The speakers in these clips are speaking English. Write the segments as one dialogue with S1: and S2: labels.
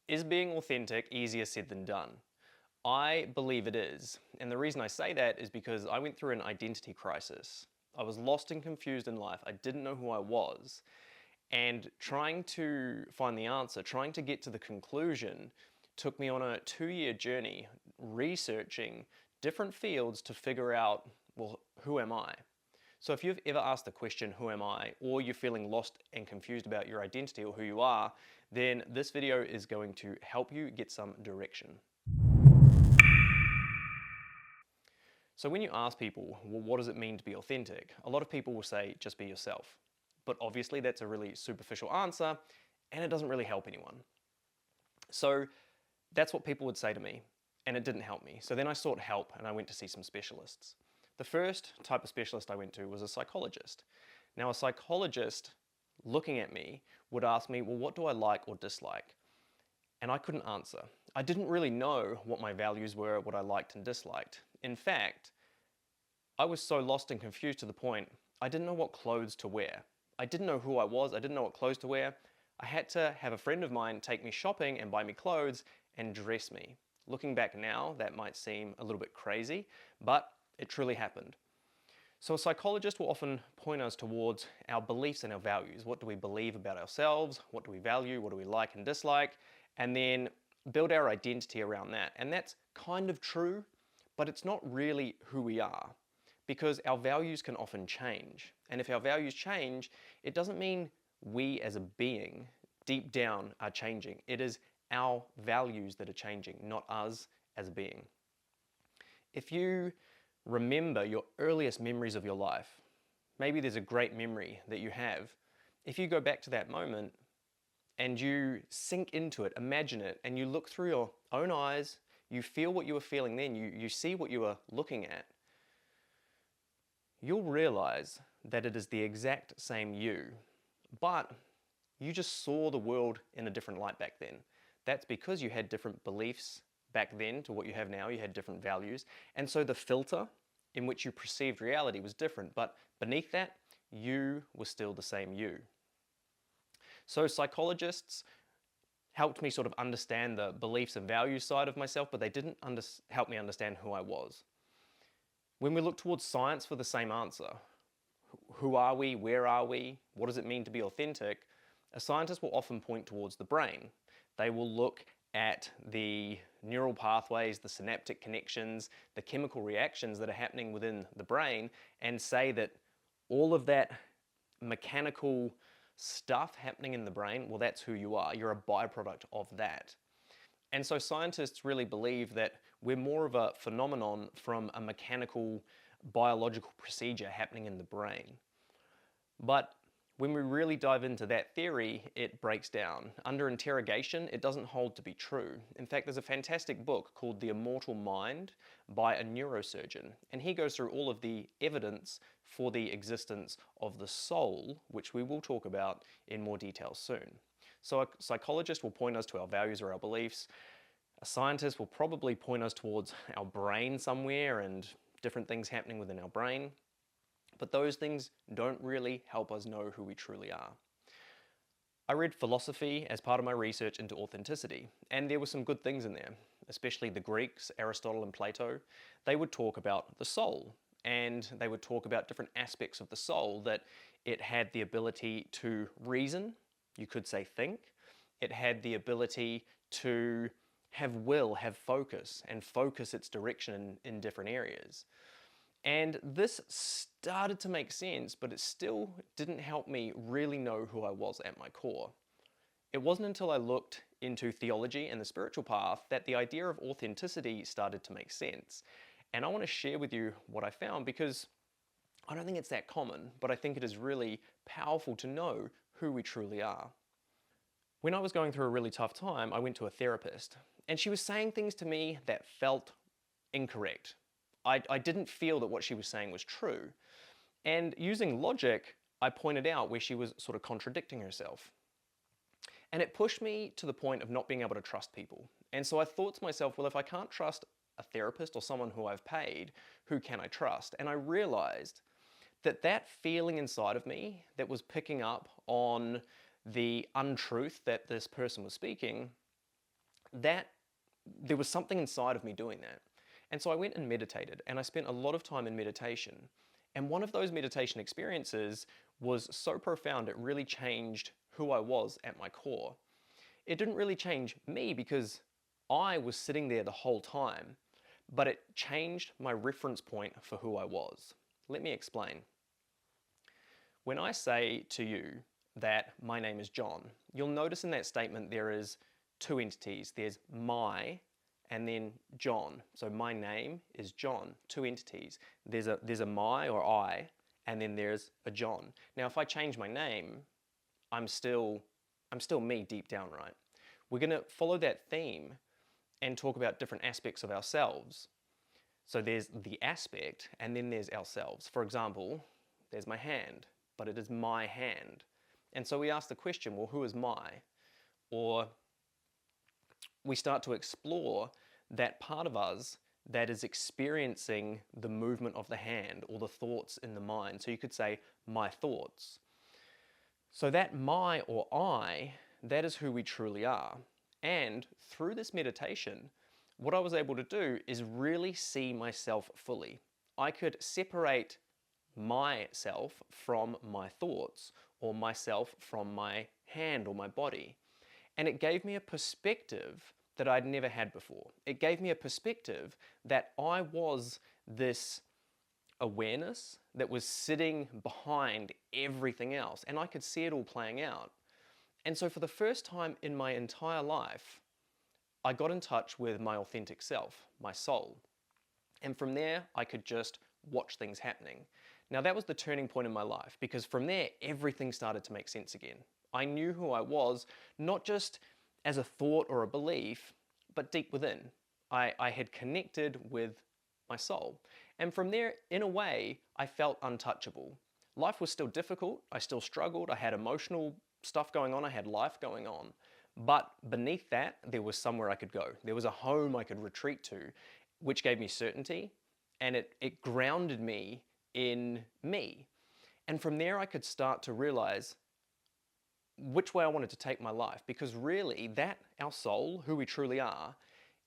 S1: Is being authentic easier said than done? I believe it is. And the reason I say that is because I went through an identity crisis. I was lost and confused in life. I didn't know who I was. And trying to find the answer, trying to get to the conclusion, took me on a 2-year journey researching different fields to figure out, well, who am I? So if you've ever asked the question, who am I, or you're feeling lost and confused about your identity or who you are, then this video is going to help you get some direction. So when you ask people, well, what does it mean to be authentic? A lot of people will say, just be yourself. But obviously that's a really superficial answer and it doesn't really help anyone. So that's what people would say to me, and it didn't help me. So then I sought help and I went to see some specialists. The first type of specialist I went to was a psychologist. Now, a psychologist looking at me would ask me, well, what do I like or dislike? And I couldn't answer. I didn't really know what my values were, what I liked and disliked. In fact, I was so lost and confused to the point I didn't know what clothes to wear. I didn't know who I was, I didn't know what clothes to wear. I had to have a friend of mine take me shopping and buy me clothes and dress me. Looking back now, that might seem a little bit crazy, but it truly happened. So a psychologist will often point us towards our beliefs and our values. What do we believe about ourselves? What do we value? What do we like and dislike? And then build our identity around that. And that's kind of true, but it's not really who we are, because our values can often change. And if our values change, it doesn't mean we as a being deep down are changing. It is our values that are changing, not us as a being. If you remember your earliest memories of your life, maybe there's a great memory that you have. If you go back to that moment and you sink into it, imagine it, and you look through your own eyes, you feel what you were feeling then, you see what you were looking at, you'll realize that it is the exact same you, but you just saw the world in a different light back then. That's because you had different beliefs back then to what you have now. You had different values. And so the filter in which you perceived reality was different, but beneath that, you were still the same you. So psychologists helped me sort of understand the beliefs and values side of myself, but they didn't help me understand who I was. When we look towards science for the same answer, who are we, where are we, what does it mean to be authentic, a scientist will often point towards the brain. They will look at the neural pathways, the synaptic connections, the chemical reactions that are happening within the brain, and say that all of that mechanical stuff happening in the brain, well, that's who you are. You're a byproduct of that. And so scientists really believe that we're more of a phenomenon from a mechanical biological procedure happening in the brain. But when we really dive into that theory, it breaks down. Under interrogation, it doesn't hold to be true. In fact, there's a fantastic book called The Immortal Mind by a neurosurgeon, and he goes through all of the evidence for the existence of the soul, which we will talk about in more detail soon. So a psychologist will point us to our values or our beliefs. A scientist will probably point us towards our brain somewhere and different things happening within our brain. But those things don't really help us know who we truly are. I read philosophy as part of my research into authenticity, and there were some good things in there, especially the Greeks, Aristotle and Plato. They would talk about the soul, and they would talk about different aspects of the soul, that it had the ability to reason, you could say think. It had the ability to have will, have focus, and focus its direction in different areas. And this started to make sense, but it still didn't help me really know who I was at my core. It wasn't until I looked into theology and the spiritual path that the idea of authenticity started to make sense. And I want to share with you what I found, because I don't think it's that common, but I think it is really powerful to know who we truly are. When I was going through a really tough time, I went to a therapist, and she was saying things to me that felt incorrect. I didn't feel that what she was saying was true. And using logic, I pointed out where she was sort of contradicting herself. And it pushed me to the point of not being able to trust people. And so I thought to myself, well, if I can't trust a therapist or someone who I've paid, who can I trust? And I realized that that feeling inside of me that was picking up on the untruth that this person was speaking that there was something inside of me doing that. And so I went and meditated, and I spent a lot of time in meditation. And one of those meditation experiences was so profound, it really changed who I was at my core. It didn't really change me because I was sitting there the whole time, but it changed my reference point for who I was. Let me explain. When I say to you that my name is John, you'll notice in that statement there is two entities. There's my and then John. So my name is John, two entities. There's a my or I, and then there's a John. Now if I change my name, I'm still me deep down, right? We're going to follow that theme and talk about different aspects of ourselves. So there's the aspect, and then there's ourselves. For example, there's my hand, but it is my hand. And so we ask the question, well, who is my? Or we start to explore that part of us that is experiencing the movement of the hand or the thoughts in the mind. So you could say, my thoughts. So that my or I, that is who we truly are. And through this meditation, what I was able to do is really see myself fully. I could separate myself from my thoughts or myself from my hand or my body. And it gave me a perspective that I'd never had before. It gave me a perspective that I was this awareness that was sitting behind everything else, and I could see it all playing out. And so for the first time in my entire life, I got in touch with my authentic self, my soul. And from there, I could just watch things happening. Now that was the turning point in my life, because from there, everything started to make sense again. I knew who I was, not just as a thought or a belief, but deep within. I had connected with my soul. And from there, in a way, I felt untouchable. Life was still difficult, I still struggled, I had emotional stuff going on, I had life going on. But beneath that, there was somewhere I could go. There was a home I could retreat to, which gave me certainty, and it grounded me in me. And from there, I could start to realize which way I wanted to take my life, because really that, our soul, who we truly are,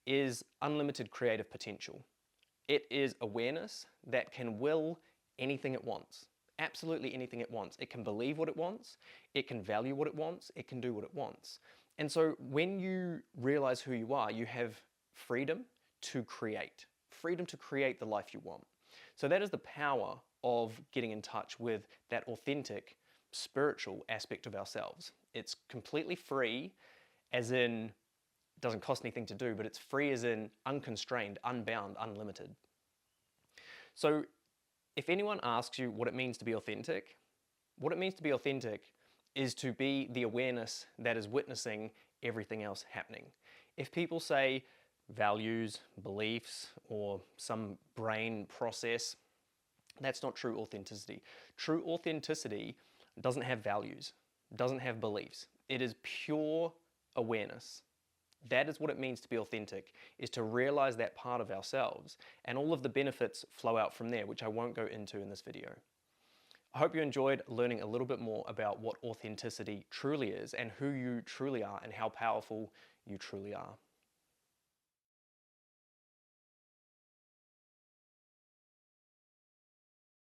S1: is unlimited creative potential. It is awareness that can will anything it wants, absolutely anything it wants. It can believe what it wants, it can value what it wants, it can do what it wants. And so when you realize who you are, you have freedom to create the life you want. So that is the power of getting in touch with that authentic spiritual aspect of ourselves. It's completely free, as in it doesn't cost anything to do, but it's free as in unconstrained, unbound, unlimited. So if anyone asks you what it means to be authentic, what it means to be authentic is to be the awareness that is witnessing everything else happening. If people say values, beliefs, or some brain process, that's not true authenticity. True authenticity doesn't have values, doesn't have beliefs. It is pure awareness. That is what it means to be authentic, is to realize that part of ourselves, and all of the benefits flow out from there, which I won't go into in this video. I hope you enjoyed learning a little bit more about what authenticity truly is and who you truly are and how powerful you truly are.